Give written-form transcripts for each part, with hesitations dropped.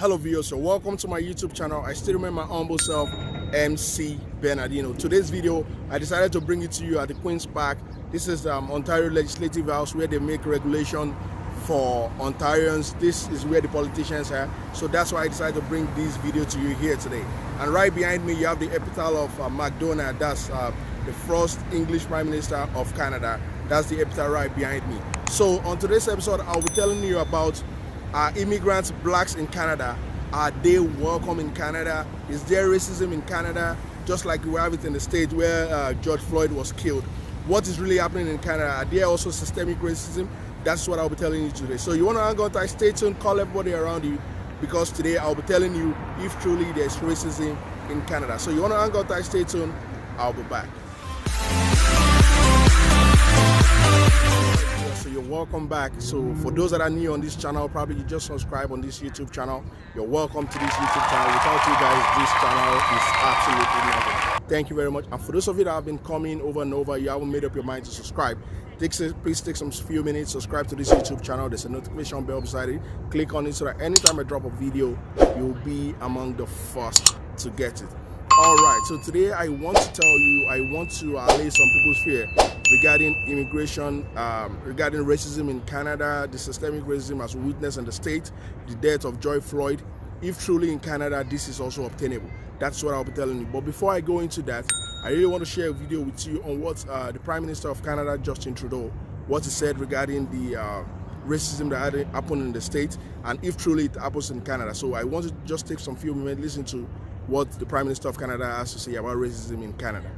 Hello viewers, so welcome to my YouTube channel. I still remember my humble self, MC Bernardino. Today's video, I decided to bring it to you at the Queen's Park. This is Ontario Legislative House, where they make regulation for Ontarians. This is where the politicians are. So that's why I decided to bring this video to you here today. And right behind me, you have the epitaph of MacDonald. That's the first English Prime Minister of Canada. That's the epitaph right behind me. So on today's episode, I'll be telling you about immigrants, blacks in Canada. Are they welcome in Canada? Is there racism in Canada? Just like we have it in the States where George Floyd was killed. What is really happening in Canada? Are there also systemic racism? That's what I'll be telling you today. So you want to hang on tight, stay tuned, call everybody around you, because today I'll be telling you if truly there's racism in Canada. So you want to hang on tight, stay tuned, I'll be back. So you're welcome back. So for those that are new on this channel, probably you just subscribe on this YouTube channel. You're welcome to this YouTube channel. Without you guys, this channel is absolutely nothing. Thank you very much. And for those of you that have been coming over and over, you haven't made up your mind to subscribe, please take some few minutes, subscribe to this YouTube channel. There's a notification bell beside it. Click on it so that anytime I drop a video, you'll be among the first to get it. All right, so today I want to tell you, I want to allay some people's fear regarding immigration, regarding racism in Canada, the systemic racism as we witnessed in the States, the death of George Floyd. If truly in Canada, this is also obtainable. That's what I'll be telling you. But before I go into that, I really want to share a video with you on what the Prime Minister of Canada, Justin Trudeau, what he said regarding the racism that happened in the States, and if truly it happens in Canada. So I want to just take some few minutes, listen to what the Prime Minister of Canada has to say about racism in Canada.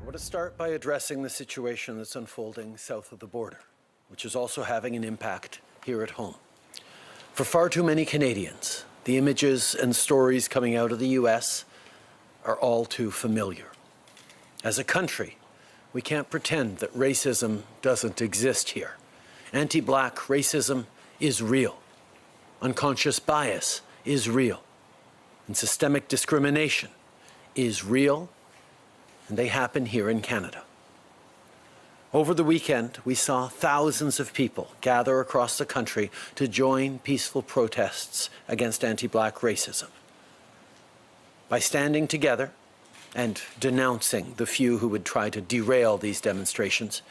I want to start by addressing the situation that's unfolding south of the border, which is also having an impact here at home. For far too many Canadians, the images and stories coming out of the US are all too familiar. As a country, we can't pretend that racism doesn't exist here. Anti-black racism is real. Unconscious bias is real. And systemic discrimination is real, and they happen here in Canada. Over the weekend, we saw thousands of people gather across the country to join peaceful protests against anti-black racism. By standing together and denouncing the few who would try to derail these demonstrations,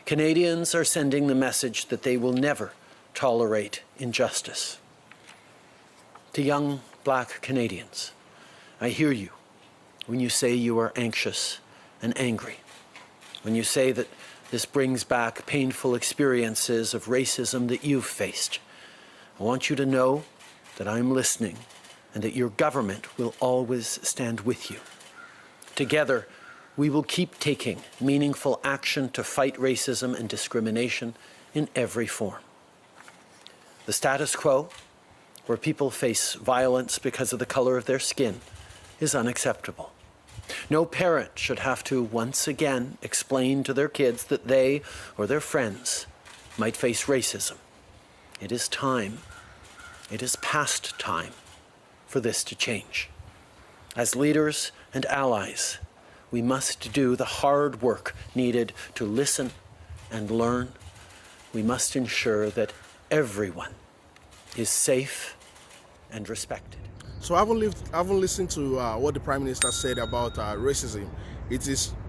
Canadians are sending the message that they will never tolerate injustice. To young black Canadians, I hear you when you say you are anxious and angry, when you say that this brings back painful experiences of racism that you've faced. I want you to know that I'm listening and that your government will always stand with you. Together, we will keep taking meaningful action to fight racism and discrimination in every form. The status quo, where people face violence because of the color of their skin, is unacceptable. No parent should have to once again explain to their kids that they or their friends might face racism. It is time, it is past time for this to change. As leaders and allies, we must do the hard work needed to listen and learn. We must ensure that everyone is safe and respected. So I haven't listened to what the Prime Minister said about racism.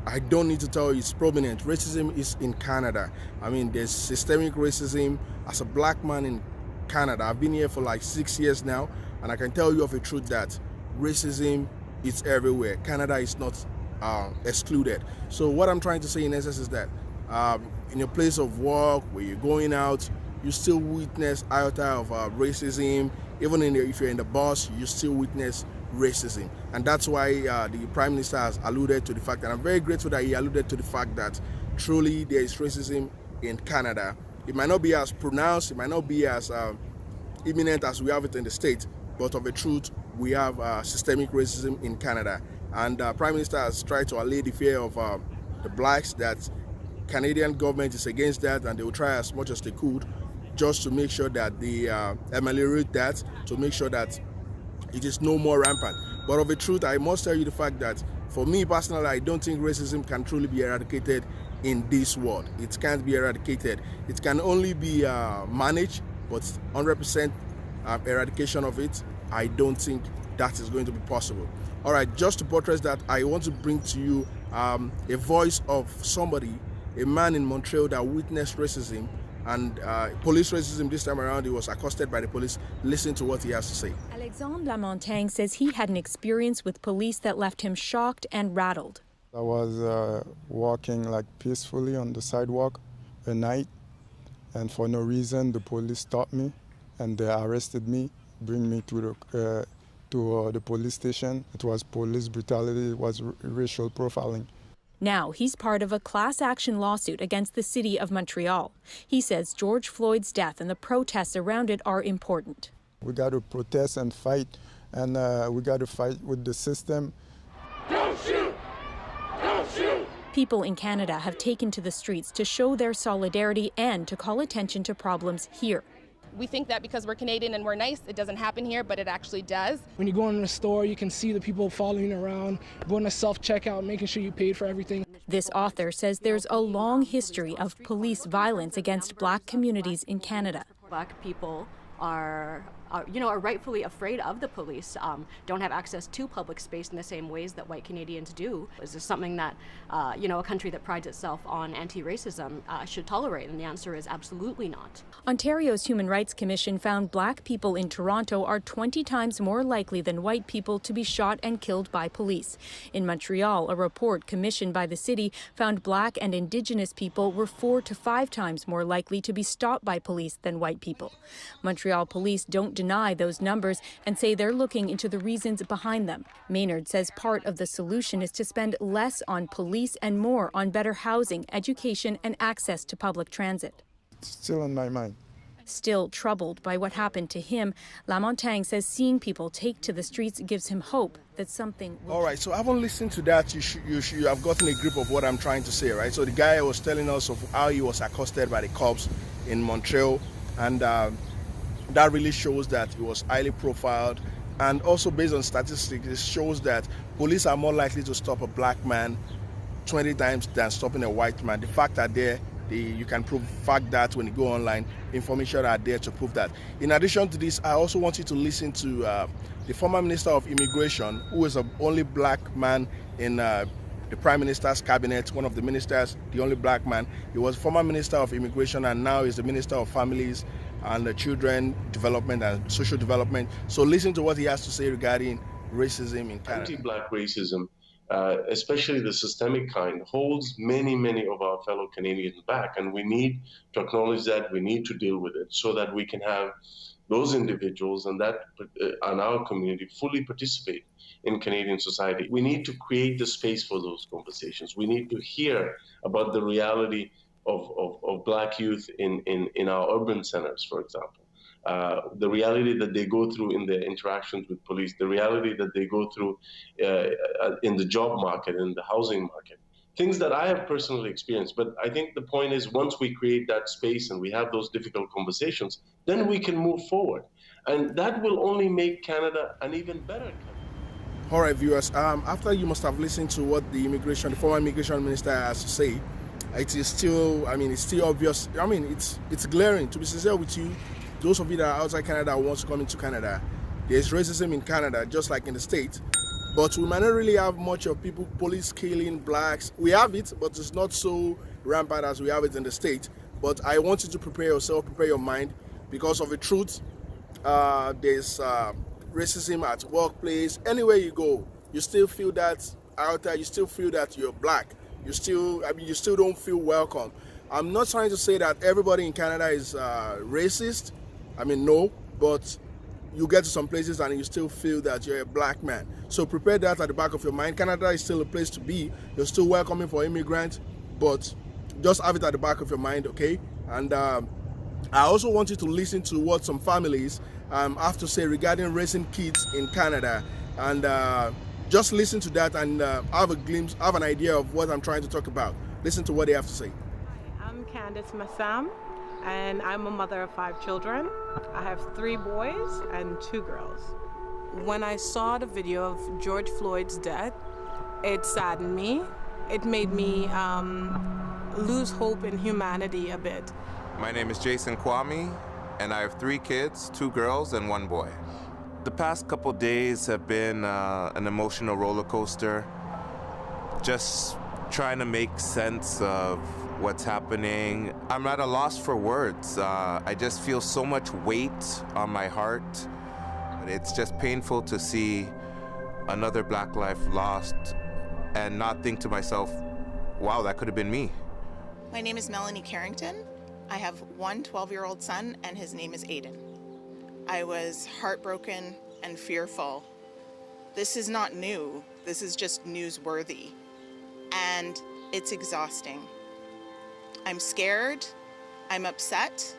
I don't need to tell you, it's prominent. Racism is in Canada. I mean, there's systemic racism. As a black man in Canada, I've been here for like 6 years now, and I can tell you of a truth that racism is everywhere. Canada is not excluded. So what I'm trying to say in essence is that in a place of work, where you're going out, you still witness iota of racism. Even if you're in the bus, you still witness racism. And that's why the Prime Minister has alluded to the fact, and I'm very grateful that he alluded to the fact that truly there is racism in Canada. It might not be as pronounced, it might not be as imminent as we have it in the States, but of a truth, we have systemic racism in Canada. And Prime Minister has tried to allay the fear of the blacks that Canadian government is against that, and they will try as much as they could just to make sure that they ameliorate that, to make sure that it is no more rampant. But of a truth, I must tell you the fact that for me personally, I don't think racism can truly be eradicated in this world. It can't be eradicated. It can only be managed, but 100% eradication of it, I don't think that is going to be possible. All right, just to buttress that, I want to bring to you a voice of somebody, a man in Montreal that witnessed racism and police racism this time around. He was accosted by the police. Listen to what he has to say. Alexandre Lamontagne says he had an experience with police that left him shocked and rattled. I was walking like peacefully on the sidewalk at night, and for no reason the police stopped me and they arrested me, bring me to the police station. It was police brutality, it was racial profiling. Now he's part of a class action lawsuit against the city of Montreal. He says George Floyd's death and the protests around it are important. We got to protest and fight, and we got to fight with the system. Don't shoot! Don't shoot! People in Canada have taken to the streets to show their solidarity and to call attention to problems here. We think that because we're Canadian and we're nice, it doesn't happen here, but it actually does. When you go in the store, you can see the people following around, going to self-checkout, making sure you paid for everything. This author says there's a long history of police violence against Black communities in Canada. Black people are rightfully afraid of the police, don't have access to public space in the same ways that white Canadians do. Is this something that, a country that prides itself on anti-racism should tolerate? And the answer is absolutely not. Ontario's Human Rights Commission found Black people in Toronto are 20 times more likely than white people to be shot and killed by police. In Montreal, a report commissioned by the city found Black and Indigenous people were 4 to 5 times more likely to be stopped by police than white people. Montreal police don't deny those numbers and say they're looking into the reasons behind them. Maynard says part of the solution is to spend less on police and more on better housing, education, and access to public transit. It's still in my mind. Still troubled by what happened to him, Lamontagne says seeing people take to the streets gives him hope that something will... All right, so having listened to that, you have gotten a grip of what I'm trying to say, right? So the guy was telling us of how he was accosted by the cops in Montreal, and that really shows that he was highly profiled. And also based on statistics, it shows that police are more likely to stop a Black man 20 times than stopping a white man. The fact that you can prove fact that when you go online, information are there to prove that. In addition to this, I also want you to listen to the former Minister of Immigration, who is the only Black man in the Prime Minister's cabinet, one of the ministers, the only Black man. He was former Minister of Immigration and now is the Minister of Families and the Children Development and Social Development. So listen to what he has to say regarding racism in Canada. Anti-Black racism, especially the systemic kind, holds many of our fellow Canadians back, and we need to acknowledge that, we need to deal with it so that we can have those individuals and our community fully participate in Canadian society. We need to create the space for those conversations. We need to hear about the reality of Black youth in our urban centers, for example. The reality that they go through in their interactions with police, the reality that they go through in the job market, in the housing market, things that I have personally experienced. But I think the point is, once we create that space and we have those difficult conversations, then we can move forward. And that will only make Canada an even better country. All right, viewers, after you must have listened to what the former immigration minister has to say, it is still, it's still obvious. It's glaring. To be sincere with you, those of you that are outside Canada who want to come into Canada, there's racism in Canada, just like in the States. But we might not really have much of people, police killing Blacks. We have it, but it's not so rampant as we have it in the States. But I want you to prepare yourself, prepare your mind, because of the truth. There's racism at workplace. Anywhere you go, you still feel that out there, you still feel that you're Black. You still don't feel welcome. I'm not trying to say that everybody in Canada is racist. No, but you get to some places and you still feel that you're a Black man. So prepare that at the back of your mind. Canada is still a place to be. You're still welcoming for immigrants, but just have it at the back of your mind, okay? And I also want you to listen to what some families have to say regarding raising kids in Canada. And just listen to that and have a glimpse, have an idea of what I'm trying to talk about. Listen to what they have to say. I'm Candice Massam, and I'm a mother of 5 children. I have 3 boys and 2 girls. When I saw the video of George Floyd's death, it saddened me. It made me lose hope in humanity a bit. My name is Jason Kwame, and I have 3 kids, 2 girls and 1 boy. The past couple days have been an emotional roller coaster. Just trying to make sense of what's happening. I'm at a loss for words. I just feel so much weight on my heart. It's just painful to see another Black life lost and not think to myself, wow, that could have been me. My name is Melanie Carrington. I have one 12-year-old son, and his name is Aiden. I was heartbroken and fearful. This is not new. This is just newsworthy. And it's exhausting. I'm scared. I'm upset.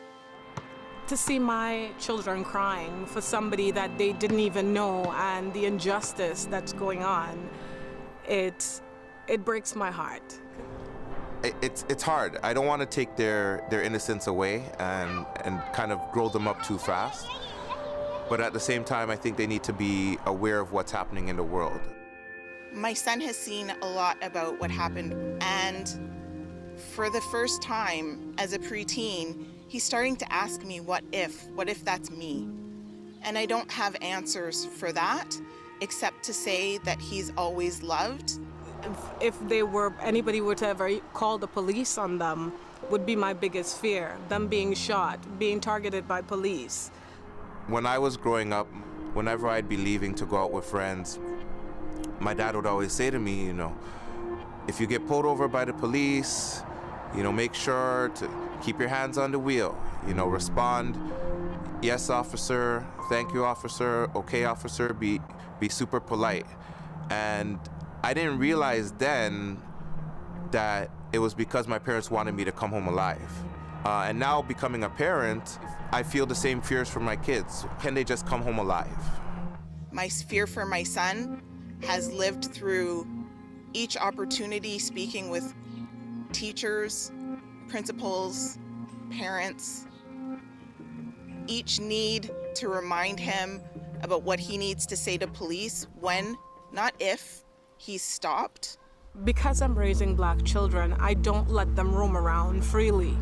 To see my children crying for somebody that they didn't even know and the injustice that's going on, it breaks my heart. It's hard. I don't want to take their innocence away and kind of grow them up too fast. But at the same time, I think they need to be aware of what's happening in the world. My son has seen a lot about what happened, and for the first time as a preteen, he's starting to ask me, what if that's me? And I don't have answers for that, except to say that he's always loved. If anybody were to ever call the police on them, would be my biggest fear, them being shot, being targeted by police. When I was growing up, whenever I'd be leaving to go out with friends, my dad would always say to me, if you get pulled over by the police, make sure to keep your hands on the wheel, respond, yes, officer, thank you, officer, okay, officer, be super polite. And I didn't realize then that it was because my parents wanted me to come home alive. And now becoming a parent, I feel the same fears for my kids. Can they just come home alive? My fear for my son has lived through each opportunity speaking with teachers, principals, parents, each need to remind him about what he needs to say to police when, not if, he's stopped. Because I'm raising Black children, I don't let them roam around freely.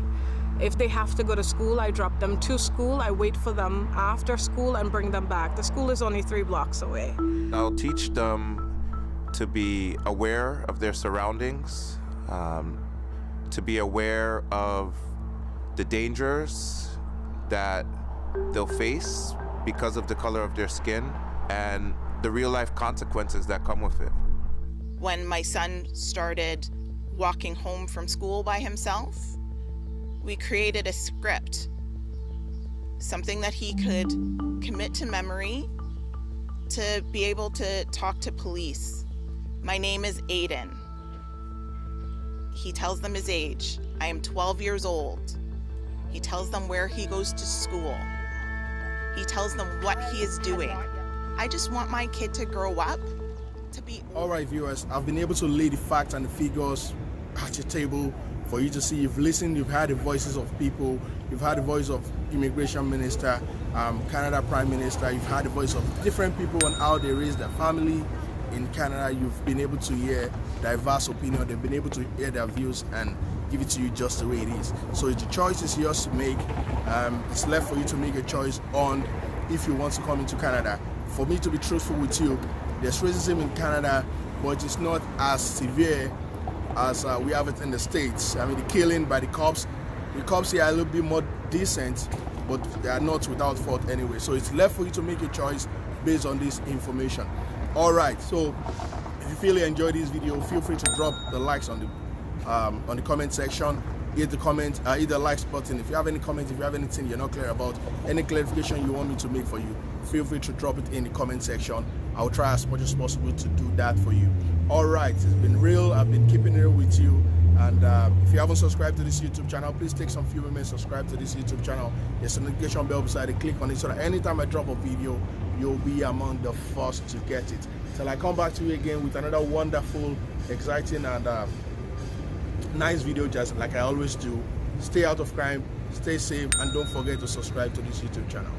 If they have to go to school, I drop them to school. I wait for them after school and bring them back. The school is only 3 blocks away. I'll teach them to be aware of their surroundings, to be aware of the dangers that they'll face because of the color of their skin and the real-life consequences that come with it. When my son started walking home from school by himself, we created a script, something that he could commit to memory to be able to talk to police. My name is Aiden. He tells them his age. I am 12 years old. He tells them where he goes to school. He tells them what he is doing. I just want my kid to grow up to be... All right, viewers, I've been able to lay the facts and the figures at your table for you to see. You've listened, you've heard the voices of people, you've heard the voice of Immigration Minister, Canada Prime Minister, you've heard the voice of different people on how they raise their family in Canada. You've been able to hear diverse opinion, they've been able to hear their views and give it to you just the way it is. So the choice is yours to make. It's left for you to make a choice on if you want to come into Canada. For me to be truthful with you, there's racism in Canada, but it's not as severe as we have it in the States. I mean, the killing by the cops here are a little bit more decent, but they are not without fault anyway. So it's left for you to make a choice based on this information. All right, so if you feel you enjoyed this video, feel free to drop the likes on the comment section. Hit the comment, hit the likes button. If you have any comments, if you have anything you're not clear about, any clarification you want me to make for you, feel free to drop it in the comment section. I'll try as much as possible to do that for you. All right, it's been real. I've been keeping it real with you. And if you haven't subscribed to this YouTube channel, please take some few minutes, subscribe to this YouTube channel. There's a notification bell beside it. Click on it so that anytime I drop a video, you'll be among the first to get it. Till I come back to you again with another wonderful, exciting, and nice video, just like I always do. Stay out of crime, stay safe, and don't forget to subscribe to this YouTube channel.